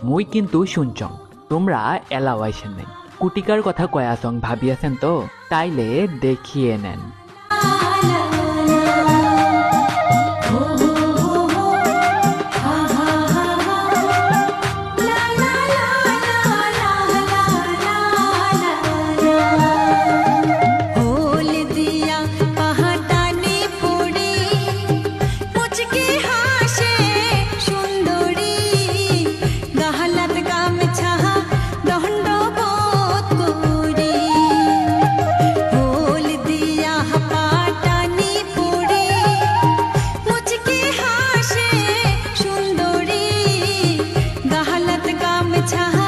মুই কিন্তু শুনছং তোমরা এলাও আইসেন নাই, কুটিকার কথা কয়াসং ভাবিয়াছেন তো, তাইলে দেখিয়ে নেন। अच्छा